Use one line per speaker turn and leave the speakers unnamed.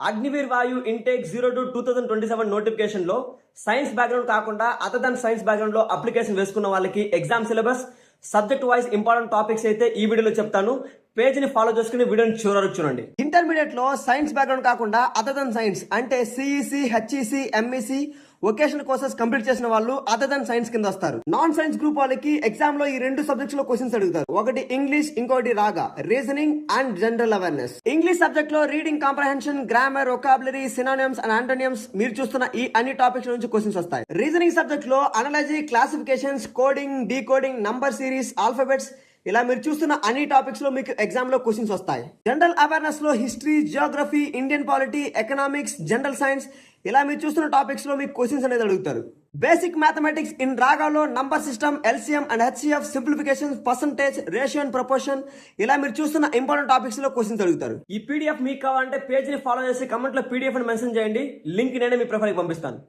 అగ్నివీర్ వాయు intake 02/2027 notification లో science background కాకుండా అదర్ దాన్ సైన్స్ బ్యాక్గ్రౌండ్ లో అప్లికేషన్ వేసుకున్న వాళ్ళకి exam syllabus subject wise important topics అయితే ఈ వీడియోలో చెప్తాను. పేజ్ ని ఫాలో చేసుకుని వీడియోని చివరకు చూడండి. ఇంటర్మీడియట్ లో సైన్స్ బ్యాక్గ్రౌండ్ కాకుండా అదర్ దాన్ సైన్స్ అంటే CEC, HEC, MEC vocational courses complete చేసిన వాళ్ళు అదర్ దాన్ సైన్స్ కింద వస్తారు. నాన్ సైన్స్ గ్రూప్ వాళ్ళకి ఎగ్జామ్ లో ఈ రెండు సబ్జెక్ట్స్ లో క్వశ్చన్స్ అడుగుతారు. ఒకటి ఇంగ్లీష్, ఇంకోటి రాగా, reasoning and general awareness. English subject లో reading comprehension, grammar, vocabulary, synonyms and antonyms మీరు చూస్తున్న ఈ అన్ని టాపిక్స్ నుంచి క్వశ్చన్స్ వస్తాయి. రీజనింగ్ సబ్జెక్ట్ లో analogy, classifications, coding, decoding, number series, alphabets ఇలా మీరు చూస్తున్న అన్ని టాపిక్స్ లో మీకు ఎగ్జామ్ లో క్వశ్చన్స్ వస్తాయి. జనరల్ అవేర్నెస్ లో history, geography, Indian polity, economics, general science ఇలా మీరు చూస్తున్న టాపిక్స్ లో మీకు క్వశ్చన్స్ అనేది అడుగుతారు. బేసిక్ మ్యాథమెటిక్స్ ఇన్ రాగాలో number system, LCM and HCF, simplification, percentage, ratio and proportion ఇలా మీరు చూస్తున్న ఇంపార్టెంట్ టాపిక్స్ లో క్వశ్చన్స్ అడుగుతారు. ఈ పీడిఎఫ్ మీకు కావాలంటే పేజ్ ని ఫాలో చేసి కమెంట్ లో పీడిఎఫ్ అని మెన్షన్ చేయండి. లింక్ నేనే మీ ప్రొఫైల్ పంపిస్తాను.